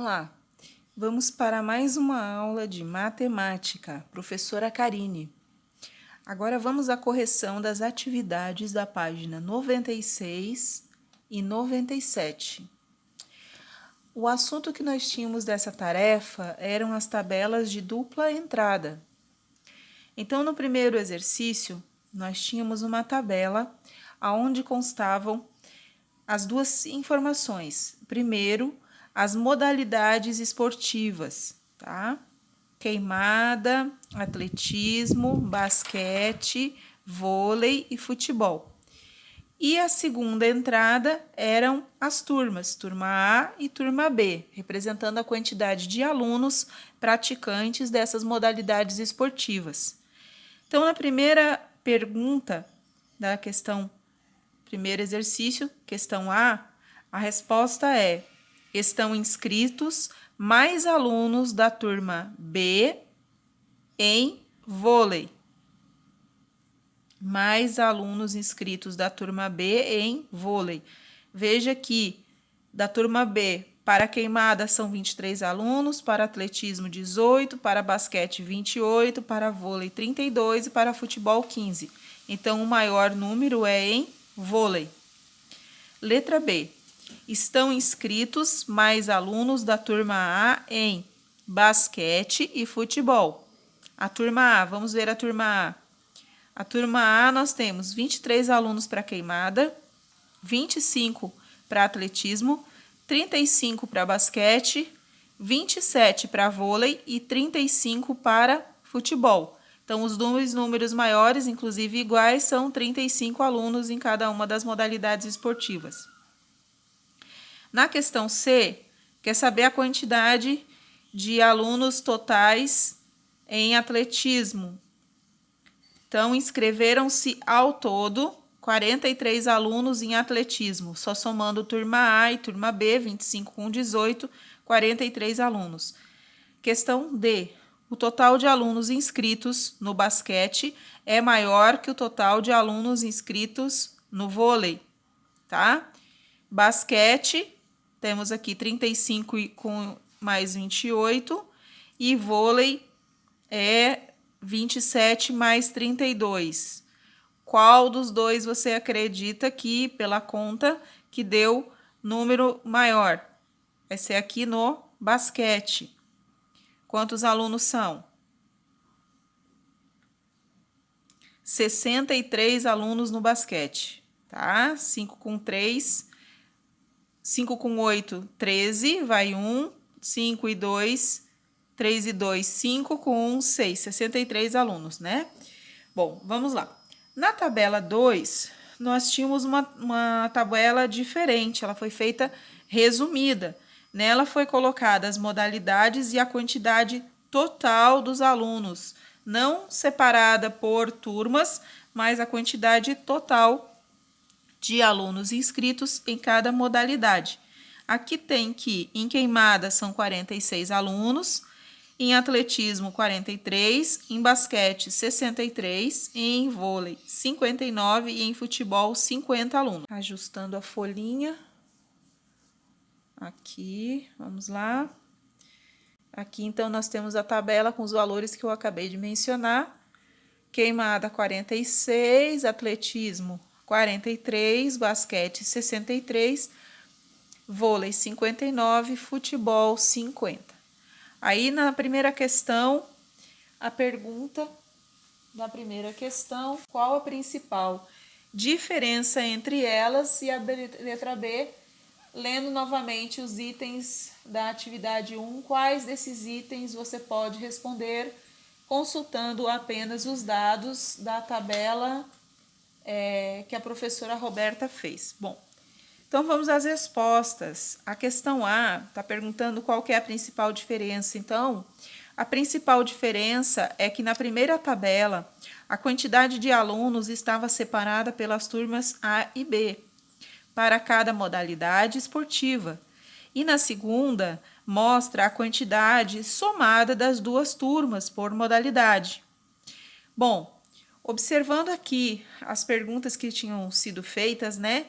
Olá, vamos para mais uma aula de matemática, professora Karine. Agora vamos à correção das atividades da página 96 e 97. O assunto que nós tínhamos dessa tarefa eram as tabelas de dupla entrada. Então, no primeiro exercício, nós tínhamos uma tabela onde constavam as duas informações. Primeiro, as modalidades esportivas, tá? Queimada, atletismo, basquete, vôlei e futebol. E a segunda entrada eram as turmas, turma A e turma B, representando a quantidade de alunos praticantes dessas modalidades esportivas. Então, na primeira pergunta da questão, primeiro exercício, questão A, a resposta é: estão inscritos mais alunos da turma B em vôlei. Mais alunos inscritos da turma B em vôlei. Veja que da turma B, para queimada são 23 alunos, para atletismo 18, para basquete 28, para vôlei 32 e para futebol 15. Então, o maior número é em vôlei. Letra B. Estão inscritos mais alunos da turma A em basquete e futebol. A turma A, vamos ver a turma A. A turma A nós temos 23 alunos para queimada, 25 para atletismo, 35 para basquete, 27 para vôlei e 35 para futebol. Então, os dois números maiores, inclusive iguais, são 35 alunos em cada uma das modalidades esportivas. Na questão C, quer saber a quantidade de alunos totais em atletismo. Então, inscreveram-se ao todo 43 alunos em atletismo, só somando turma A e turma B, 25 com 18, 43 alunos. Questão D. O total de alunos inscritos no basquete é maior que o total de alunos inscritos no vôlei, tá? Basquete, temos aqui 35 com mais 28, e vôlei é 27 mais 32. Qual dos dois você acredita que, pela conta, que deu número maior? Vai ser aqui no basquete. Quantos alunos são? 63 alunos no basquete, tá? 5 com 3, 5 com 8, 13, vai 1, 5 e 2, 3 e 2, 5 com 1, 6, 63 alunos, né? Bom, vamos lá. Na tabela 2, nós tínhamos uma tabela diferente, ela foi feita resumida. Nela foi colocada as modalidades e a quantidade total dos alunos, não separada por turmas, mas a quantidade total de alunos inscritos em cada modalidade. Aqui tem que em queimada são 46 alunos, em atletismo 43, em basquete 63, em vôlei 59 e em futebol 50 alunos. Ajustando a folhinha. Aqui, vamos lá. Aqui então nós temos a tabela com os valores que eu acabei de mencionar. Queimada 46, atletismo 43, basquete 63, vôlei 59, futebol 50. Aí, na primeira questão, a pergunta da primeira questão: qual a principal diferença entre elas? E a letra B, lendo novamente os itens da atividade 1, quais desses itens você pode responder consultando apenas os dados da tabela que a professora Roberta fez. Bom, então, vamos às respostas. A questão A está perguntando qual que é a principal diferença. Então, a principal diferença é que na primeira tabela, a quantidade de alunos estava separada pelas turmas A e B, para cada modalidade esportiva. E na segunda, mostra a quantidade somada das duas turmas por modalidade. Bom, observando aqui as perguntas que tinham sido feitas, né?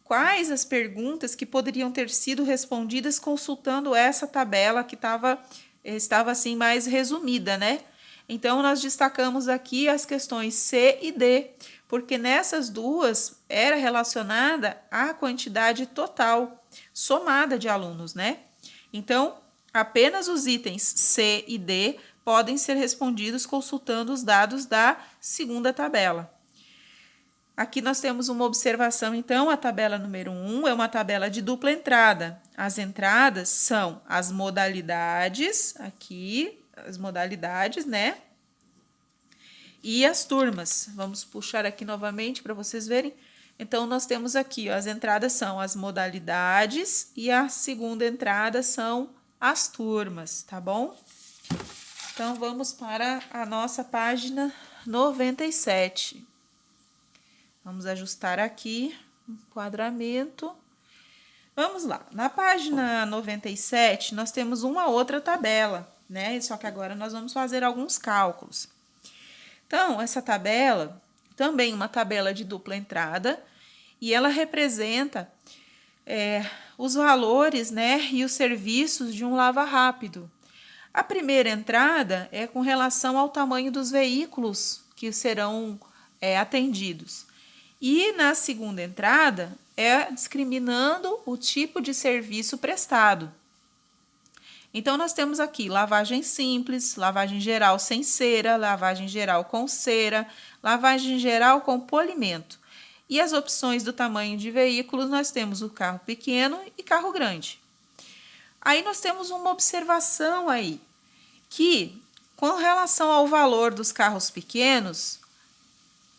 quais as perguntas que poderiam ter sido respondidas consultando essa tabela que estava assim mais resumida, né? Então, nós destacamos aqui as questões C e D, porque nessas duas era relacionada à quantidade total somada de alunos, né? Então, apenas os itens C e D podem ser respondidos consultando os dados da segunda tabela. Aqui nós temos uma observação, então, a tabela número 1 é uma tabela de dupla entrada. As entradas são as modalidades, aqui, as modalidades, né? E as turmas. Vamos puxar aqui novamente para vocês verem. Então, nós temos aqui, ó, as entradas são as modalidades e a segunda entrada são as turmas, tá bom? Então, vamos para a nossa página 97. Vamos ajustar aqui o enquadramento. Vamos lá. Na página 97, nós temos uma outra tabela, né? Só que agora nós vamos fazer alguns cálculos. Então, essa tabela, também uma tabela de dupla entrada, e ela representa os valores, né, e os serviços de um lava-rápido. A primeira entrada é com relação ao tamanho dos veículos que serão atendidos. E na segunda entrada é discriminando o tipo de serviço prestado. Então, nós temos aqui lavagem simples, lavagem geral sem cera, lavagem geral com cera, lavagem geral com polimento. E as opções do tamanho de veículos, nós temos o carro pequeno e carro grande. Aí nós temos uma observação aí, que com relação ao valor dos carros pequenos,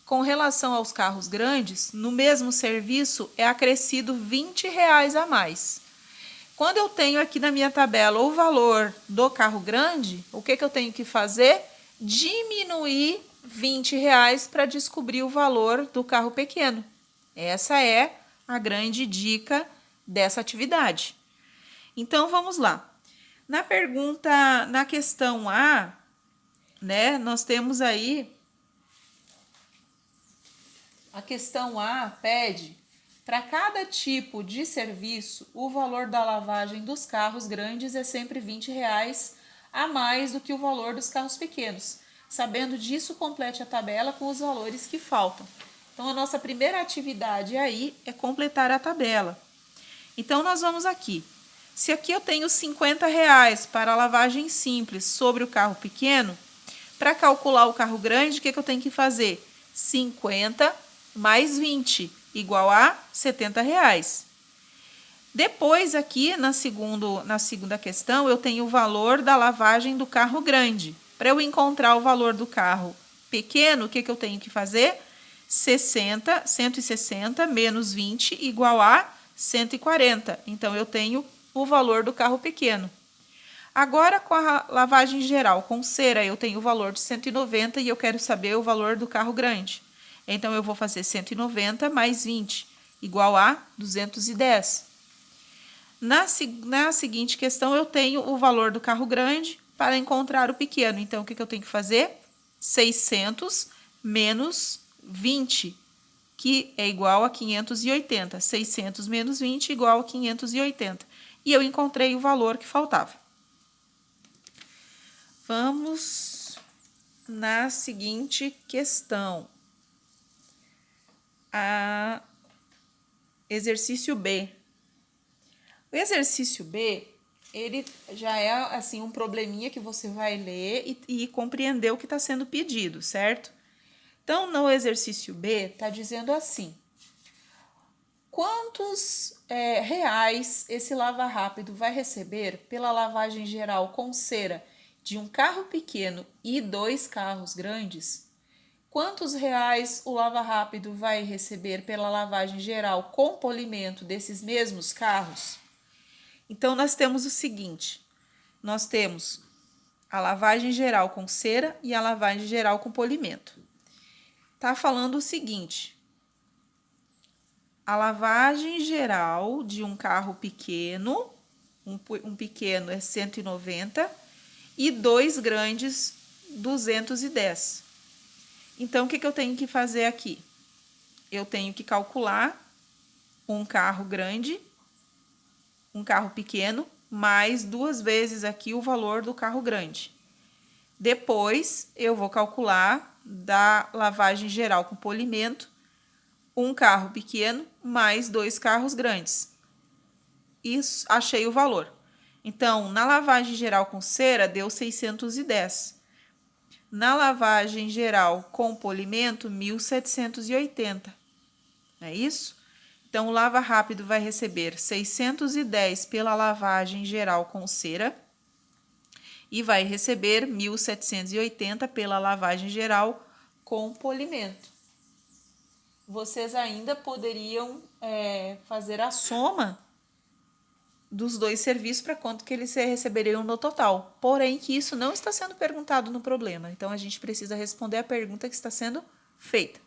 com relação aos carros grandes, no mesmo serviço é acrescido R$20 a mais. Quando eu tenho aqui na minha tabela o valor do carro grande, o que eu tenho que fazer? Diminuir R$20 para descobrir o valor do carro pequeno. Essa é a grande dica dessa atividade. Então, vamos lá. Na questão A, né, nós temos aí, a questão A pede, para cada tipo de serviço, o valor da lavagem dos carros grandes é sempre R$20 a mais do que o valor dos carros pequenos. Sabendo disso, complete a tabela com os valores que faltam. Então, a nossa primeira atividade aí é completar a tabela. Então, nós vamos aqui. Se aqui eu tenho R$50 para a lavagem simples sobre o carro pequeno, para calcular o carro grande, o que eu tenho que fazer? 50 mais 20, igual a R$70. Depois, aqui na segunda questão, eu tenho o valor da lavagem do carro grande. Para eu encontrar o valor do carro pequeno, o que eu tenho que fazer? 160 menos 20 igual a 140. Então, eu tenho o valor do carro pequeno. Agora, com a lavagem geral com cera, eu tenho o valor de 190 e eu quero saber o valor do carro grande. Então, eu vou fazer 190 mais 20, igual a 210. Na seguinte questão, eu tenho o valor do carro grande para encontrar o pequeno. Então, o que eu tenho que fazer? 600 menos 20, que é igual a 580. 600 menos 20 igual a 580. E eu encontrei o valor que faltava. Vamos na seguinte questão. Exercício B. O exercício B, ele já é assim um probleminha que você vai ler e compreender o que está sendo pedido, certo? Então, no exercício B, está dizendo assim: quantos reais esse lava-rápido vai receber pela lavagem geral com cera de um carro pequeno e 2 carros grandes? Quantos reais o lava-rápido vai receber pela lavagem geral com polimento desses mesmos carros? Então, nós temos o seguinte: nós temos a lavagem geral com cera e a lavagem geral com polimento. Tá falando o seguinte: a lavagem geral de um carro pequeno, um pequeno é 190 e 2 grandes 210. Então, o que eu tenho que fazer aqui? Eu tenho que calcular um carro grande, um carro pequeno, mais 2 vezes aqui o valor do carro grande. Depois, eu vou calcular da lavagem geral com polimento, um carro pequeno mais 2 carros grandes. Isso, achei o valor. Então, na lavagem geral com cera, deu 610. Na lavagem geral com polimento, 1.780. É isso? Então, o Lava Rápido vai receber 610 pela lavagem geral com cera e vai receber 1.780 pela lavagem geral com polimento. Vocês ainda poderiam fazer a soma dos dois serviços para quanto que eles receberiam no total. Porém, que isso não está sendo perguntado no problema. Então, a gente precisa responder a pergunta que está sendo feita.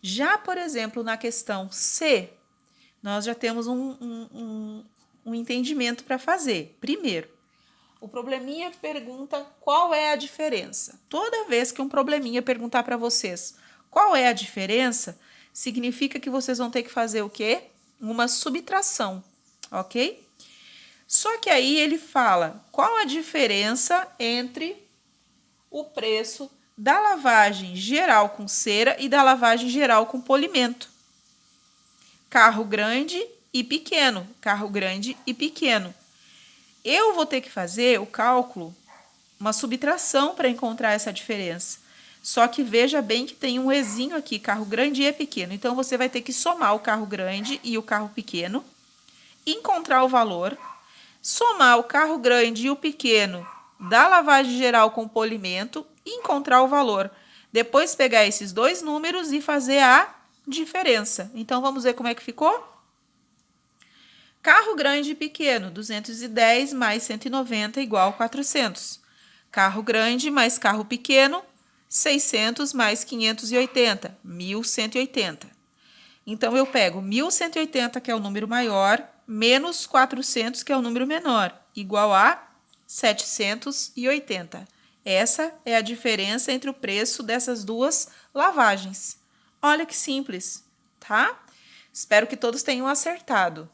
Já, por exemplo, na questão C, nós já temos um entendimento para fazer. Primeiro, o probleminha pergunta qual é a diferença. Toda vez que um probleminha perguntar para vocês qual é a diferença, significa que vocês vão ter que fazer o quê? Uma subtração, ok? Só que aí ele fala qual a diferença entre o preço da lavagem geral com cera e da lavagem geral com polimento. Carro grande e pequeno, carro grande e pequeno. Eu vou ter que fazer o cálculo, uma subtração para encontrar essa diferença. Só que veja bem que tem um ezinho aqui, carro grande e pequeno. Então, você vai ter que somar o carro grande e o carro pequeno, encontrar o valor, somar o carro grande e o pequeno da lavagem geral com polimento e encontrar o valor. Depois, pegar esses dois números e fazer a diferença. Então, vamos ver como é que ficou? Carro grande e pequeno, 210 mais 190 igual 400. Carro grande mais carro pequeno, 600 mais 580, 1.180. Então, eu pego 1.180, que é o número maior, menos 400, que é o número menor, igual a 780. Essa é a diferença entre o preço dessas duas lavagens. Olha que simples, tá? Espero que todos tenham acertado.